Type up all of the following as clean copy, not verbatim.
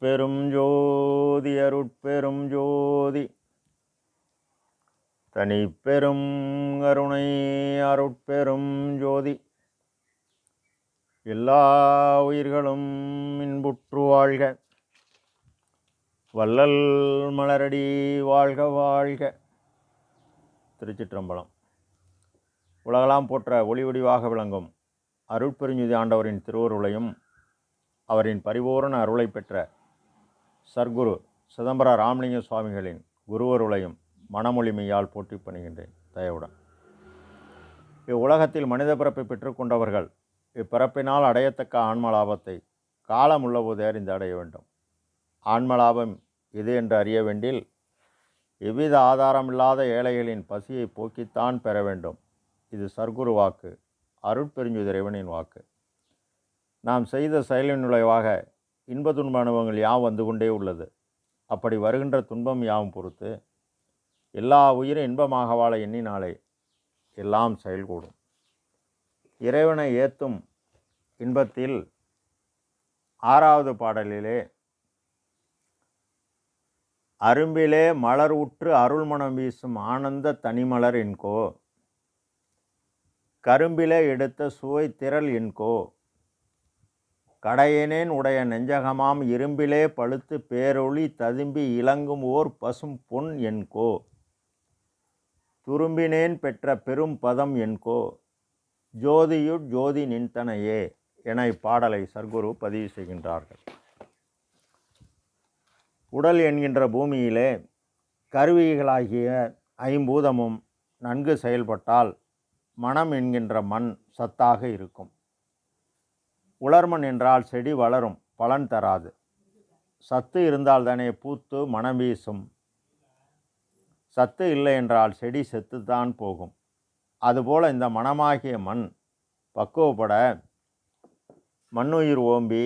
தனிப்பெரும் ஜோதி அருட்பெரும் ஜோதி தனிப்பெரும் கருணை அருட்பெரும் ஜோதி எல்லா உயிர்களும் இன்புற்று வாழ்க. வள்ளல் மலரடி வாழ்க வாழ்க. திருச்சிற்றம்பலம். உலகலாம் போற்ற ஒளி வடிவாக விளங்கும் அருட்பெருஞ்சுதி ஆண்டவரின் திருவருளையும் அவரின் பரிபூரண அருளை பெற்ற சர்க்குரு சிதம்பர ராமலிங்க சுவாமிகளின் குருவருளையும் மனமொழிமையால் போற்றி பணிகின்றேன் தயவுடன். இவ்வுலகத்தில் மனித பிறப்பை பெற்றுக்கொண்டவர்கள் இப்பிறப்பினால் அடையத்தக்க ஆன்ம லாபத்தை காலம் உள்ளபோது அறிந்து அடைய வேண்டும். ஆன்ம லாபம் எது என்று அறிய வேண்டில் எவ்வித ஆதாரமில்லாத ஏழைகளின் பசியை போக்கித்தான் பெற வேண்டும். இது சர்க்குரு வாக்கு, அருட்பெருஞ்சுதி இறைவனின் வாக்கு. நாம் செய்த செயலின் நுழைவாக இன்ப துன்ப அனுபவங்கள் யாவும் வந்து கொண்டே உள்ளது. அப்படி வருகின்ற துன்பம் யாவும் பொறுத்து எல்லா உயிரும் இன்பமாக வாழ எண்ணினாலே எல்லாம் செயல்கூடும். இறைவனை ஏத்தும் இன்பத்தில் 6வது பாடலிலே அரும்பிலே மலர் உற்று அருள்மணம் வீசும் ஆனந்த தனிமலர் என்கோ, கரும்பிலே எடுத்த சுவை திரள் என்கோ, கடையனேன் உடைய நெஞ்சகமாம் இரும்பிலே பழுத்து பேரொளி ததும்பி இலங்கும் ஓர் பசும் பொன் என்கோ, துரும்பினேன் பெற்ற பெரும் பதம் என்கோ, ஜோதியுட் ஜோதி நின்தனையே என இப்பாடலை சர்க்குரு பதிவு செய்கின்றார்கள். உடல் என்கின்ற பூமியிலே கருவிகளாகிய ஐம்பூதமும் நன்கு செயல்பட்டால் மனம் என்கின்ற மண் சத்தாக இருக்கும். உலர்மண் என்றால் செடி வளரும், பலன் தராது. சத்து இருந்தால் தானே பூத்து மனம் வீசும். சத்து இல்லை என்றால் செடி செத்துத்தான் போகும். அதுபோல் இந்த மனமாகிய மண் பக்குவப்பட மண்ணுயிர் ஓம்பி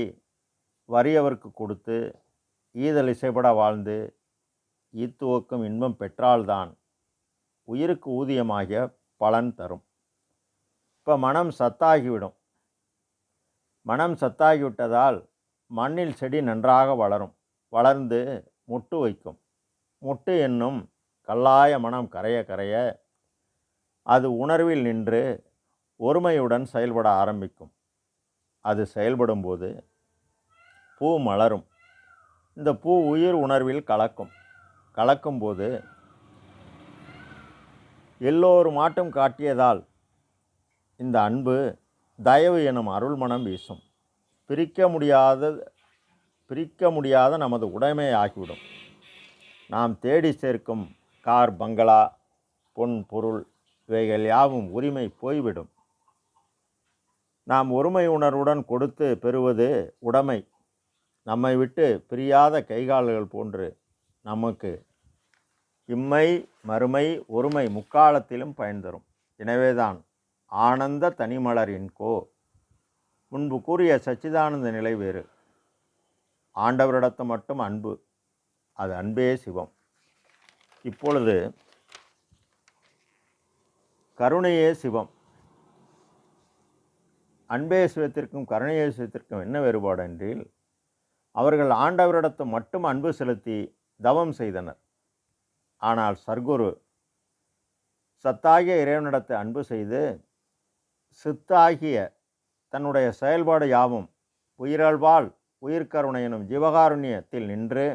வறியவர்க்கு கொடுத்து ஈதல் இசைப்பட வாழ்ந்து ஈத்துவக்கும் இன்பம் பெற்றால்தான் உயிருக்கு ஊதியமாகிய பலன் தரும். இப்போ மனம் சத்தாகிவிடும். மனம் சத்தாகிவிட்டதால் மண்ணில் செடி நன்றாக வளரும், வளர்ந்து மொட்டு வைக்கும். மொட்டு என்னும் கல்லாய மனம் கரைய கரைய அது உணர்வில் நின்று ஒருமையுடன் செயல்பட ஆரம்பிக்கும். அது செயல்படும்போது பூ மலரும். இந்த பூ உயிர் உணர்வில் கலக்கும்போது எல்லோரும் மாட்டும் காட்டியதால் இந்த அன்பு தயவு எனும் அருள்மணம் வீசும். பிரிக்க முடியாத நமது உடைமை ஆகிவிடும். நாம் தேடி சேர்க்கும் கார், பங்களா, பொன், பொருள் இவைகள் யாவும் உரிமை போய்விடும். நாம் ஒருமை உணர்வுடன் கொடுத்து பெறுவது உடைமை. நம்மை விட்டு பிரியாத கைகால்கள் போன்று நமக்கு இம்மை மறுமை ஒருமை முக்காலத்திலும் பயன் தரும். எனவேதான் ஆனந்த தனிமலர் என்கோ. முன்பு கூறிய சச்சிதானந்த நிலை வேறு. ஆண்டவரிடத்து மட்டும் அன்பு, அது அன்பே சிவம். இப்பொழுது கருணையே சிவம். அன்பே சிவத்திற்கும் கருணையே சிவத்திற்கும் என்ன வேறுபாடு என்றில், அவர்கள் ஆண்டவரிடத்து மட்டும் அன்பு செலுத்தி தவம் செய்தனர். ஆனால் சர்க்குரு சத்தாகிய இறைவனிடத்து அன்பு செய்து சித்தாகிய தன்னுடைய செயல்பாடு யாவும் உயிரல்வாள் உயிர்கருணை எனும் ஜீவகாருண்யத்தில் நின்று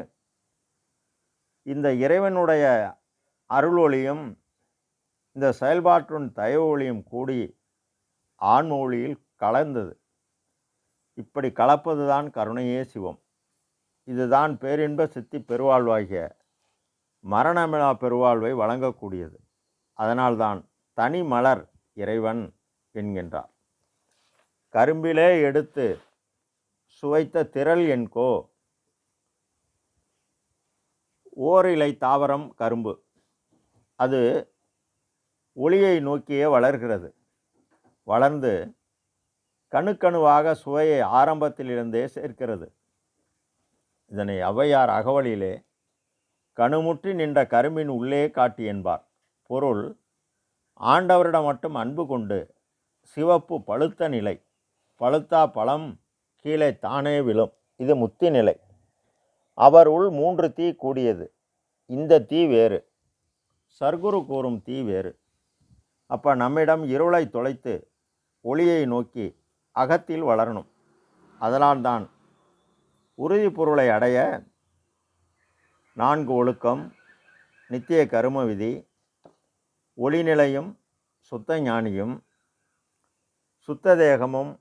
இந்த இறைவனுடைய அருள் ஒளியும் இந்த செயல்பாட்டின் தயவு ஒளியும் கூடி ஆன்ம ஒளியில் கலந்தது. இப்படி கலப்பதுதான் கருணையே சிவம். இதுதான் பேரின்ப சித்தி பெருவாழ்வாகிய மரணமிலா பெருவாழ்வை வழங்கக்கூடியது. அதனால்தான் தனி மலர் இறைவன் என்கின்றார். கரும்பிலே எடுத்து சுவைத்த திரள் என்கோ. ஓரிலை தாவரம் கரும்பு. அது ஒளியை நோக்கியே வளர்கிறது. வளர்ந்து கணுக்கணுவாக சுவையை ஆரம்பத்திலிருந்தே சேர்க்கிறது. இதனை ஔவையார் அகவலிலே கணுமுற்றி நின்ற கரும்பின் உள்ளே காட்டி என்பார். பொருள், ஆண்டவரிடம் மட்டும் அன்பு கொண்டு சிவப்பு பழுத்த நிலை, பழுத்தா பழம் கீழே தானே விழும். இது முத்தி நிலை. அவர் உள் 3 தீ கூடியது. இந்த தீ வேறு, சர்க்குரு கூறும் தீ வேறு. அப்போ நம்மிடம் இருளை தொலைத்து ஒளியை நோக்கி அகத்தில் வளரணும். அதனால்தான் உறுதி பொருளை அடைய 4 ஒழுக்கம், நித்திய கரும விதி, ஒளிநிலையும் சுத்த ஞானியும் சுத்த தேகமும்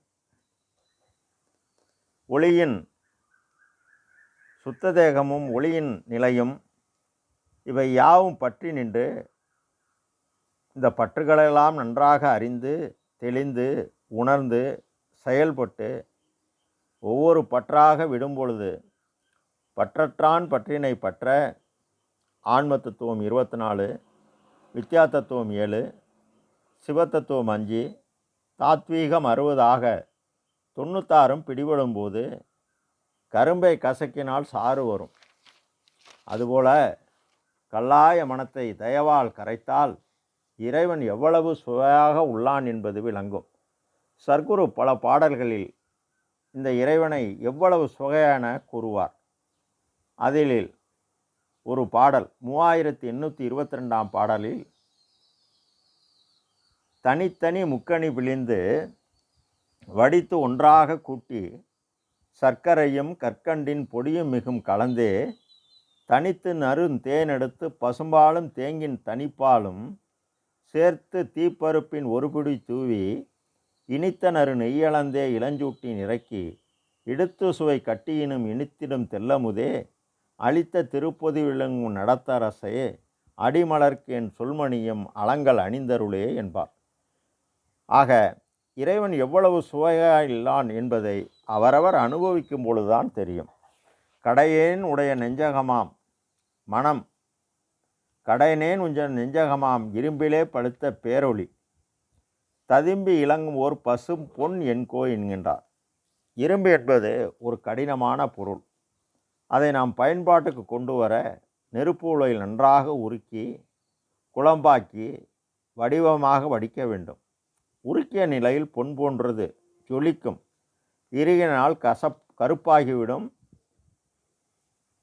ஒளியின் நிலையும் இவை யாவும் பற்றி நின்று இந்த பற்றுகளெல்லாம் நன்றாக அறிந்து தெளிந்து உணர்ந்து செயல்பட்டு ஒவ்வொரு பற்றாக விடும்பொழுது பற்றற்றான் பற்றினை பற்ற ஆன்ம தத்துவம் 24, வித்யா தத்துவம் 7, சிவத்தத்துவம் 5, தாத்வீகம் 60 96 பிடிபடும்போது கரும்பை கசக்கினால் சாறு வரும். அதுபோல கல்லாய மனத்தை தயவால் கரைத்தால் இறைவன் எவ்வளவு சுவையாக உள்ளான் என்பது விளங்கும். சர்க்குரு பல பாடல்களில் இந்த இறைவனை எவ்வளவு சுவையான கூறுவார். அதில் ஒரு பாடல் 3822 பாடலில் தனித்தனி முக்கணி பிழிந்து வடித்து ஒன்றாக கூட்டி சர்க்கரையும் கற்கண்டின் பொடியும் மிகும் கலந்தே தனித்து நறுந்தேனெடுத்து பசும்பாலும் தேங்கின் தனிப்பாலும் சேர்த்து தீப்பருப்பின் ஒரு பிடி தூவி இனித்த நறு நெய்யளந்தே இளஞ்சூட்டின் இறக்கி இடுத்து சுவை கட்டியினும் இனித்திடும் தெல்லமுதே அளித்த திருப்பொதி விளங்கும் நடத்தரசே அடிமலர்க்கு என் சொல்மணியும் அலங்கள் அணிந்தருளே என்பார். ஆக இறைவன் எவ்வளவு சுவையில்லான் என்பதை அவரவர் அனுபவிக்கும் பொழுதுதான் தெரியும். கடையேன் உடைய நெஞ்சகமாம் மனம், கடையனேன் உஞ்ச நெஞ்சகமாம் இரும்பிலே பழுத்த பேரொளி ததும்பி இலங்கும் ஓர் பசும் பொன் என்கோ என்கின்றார். இரும்பு என்பது ஒரு கடினமான பொருள். அதை நாம் பயன்பாட்டுக்கு கொண்டு வர நெருப்பு உலையில் நன்றாக உருக்கி குழம்பாக்கி வடிவமாக வடிக்க வேண்டும். உருக்கிய நிலையில் பொன் போன்றது ஜொலிக்கும். இறுகினால் கருப்பாகிவிடும்,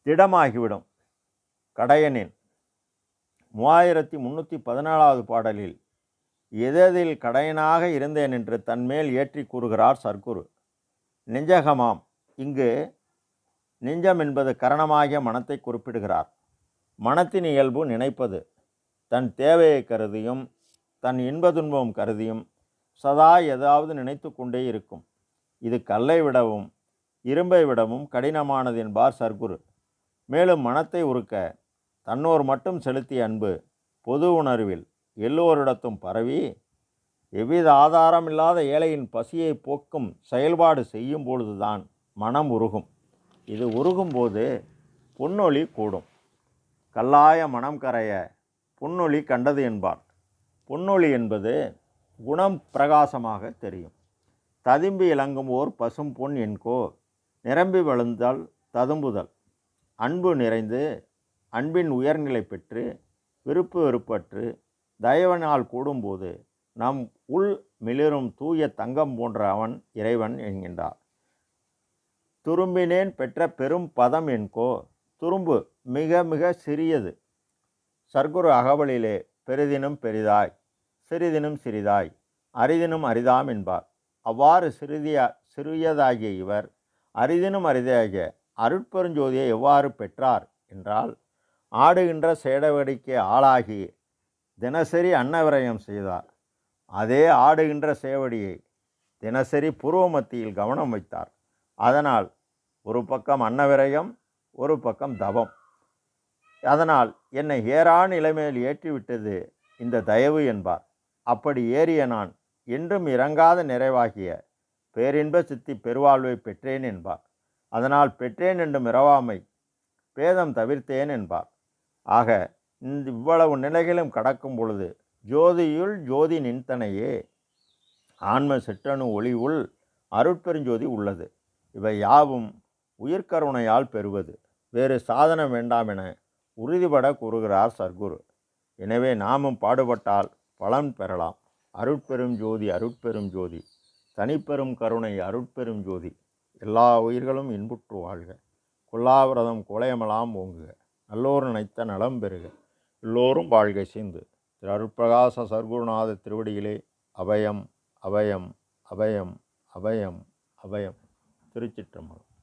திடமாகிவிடும். கடையனின் 3314 பாடலில் எதில் கடையனாக இருந்தேன் என்று தன்மேல் ஏற்றி கூறுகிறார் சர்க்குரு. நெஞ்சகமாம், இங்கு நெஞ்சம் என்பது கரணமாகிய மனத்தை குறிப்பிடுகிறார். மனத்தின் இயல்பு நினைப்பது. தன் தேவையை கருதியும் தன் இன்ப துன்பம் கருதியும் சதா ஏதாவது நினைத்து கொண்டே இருக்கும். இது கல்லை விடவும் இரும்பை விடவும் கடினமானது என்பார் சர்க்குரு. மேலும் மனத்தை உருக்க தன்னோர் மட்டும் செலுத்திய அன்பு பொது உணர்வில் எல்லோரிடத்தும் பரவி எவ்வித ஆதாரமில்லாத ஏழையின் பசியை போக்கும் செயல்பாடு செய்யும் பொழுதுதான் மனம் உருகும். இது உருகும்போது பொன்னொளி கூடும். கல்லாய மனம் கரைய பொன்னொளி கண்டது என்பார். பொன்னொளி என்பது குணம் பிரகாசமாக தெரியும். ததும்பி இலங்கும் ஓர் பசும் பொன் என்கோ, நிரம்பி வழுந்தால் ததும்புதல். அன்பு நிறைந்து அன்பின் உயர்நிலை பெற்று விருப்பு வெறுப்பற்று தயவனால் கூடும்போது நம் உள் மிளிரும் தூய தங்கம் போன்ற அவன் இறைவன் என்கின்றார். துரும்பினேன் பெற்ற பெரும் பதம் என்கோ, துரும்பு மிக மிக சிறியது. சர்க்குரு அகவலிலே பெரிதினும் பெரிதாய் சிறிதினும் சிறிதாய் அரிதினும் அரிதாம் என்பார். அவ்வாறு சிறியதாகிய இவர் அரிதினும் அரிதாகிய அருட்பெருஞ்சோதியை எவ்வாறு பெற்றார் என்றால், ஆடுகின்ற சேடவடிக்கு ஆளாகி தினசரி அன்னவிரயம் செய்தார். அதே ஆடுகின்ற சேவடியை தினசரி பூர்வ மத்தியில் கவனம் வைத்தார். அதனால் ஒரு பக்கம் அன்னவிரயம், ஒரு பக்கம் தவம். அதனால் என்னை ஏறா நிலைமையில் ஏற்றிவிட்டது இந்த தயவு என்பார். அப்படி ஏறிய நான் என்றும் இறங்காத நிறைவாகிய பேரின்ப சித்தி பெருவாழ்வை பெற்றேன் என்பார். அதனால் பெற்றேன் என்றும் இரவாமை பேதம் தவிர்த்தேன் என்பார். ஆக இவ்வளவு நிலைகளும் கடக்கும் பொழுது ஜோதியுள் ஜோதி நின்தனையே ஆன்ம சிற்றணு ஒளி உள் அருட்பெருஞ்சோதி உள்ளது. இவை யாவும் உயிர்கருணையால் பெறுவது. வேறு சாதனம் வேண்டாம் என உறுதிபட கூறுகிறார் சர்க்குரு. எனவே நாமும் பாடுபட்டால் பலன் பெறலாம். அருட்பெரும் ஜோதி அருட்பெரும் ஜோதி, தனிப்பெரும் கருணை அருட்பெரும் ஜோதி. எல்லா உயிர்களும் இன்புற்று வாழ்க. கொல்லாவிரதம் கோலயமெல்லாம் ஓங்குக. நல்லோர் நினைத்த நலம் பெறுக. எல்லோரும் வாழ்க சிந்து. திரு அருட்பிரகாச சர்க்குருநாத திருவடியிலே அபயம் அபயம் அபயம் அபயம் அபயம். திருச்சிற்றம்பலம்.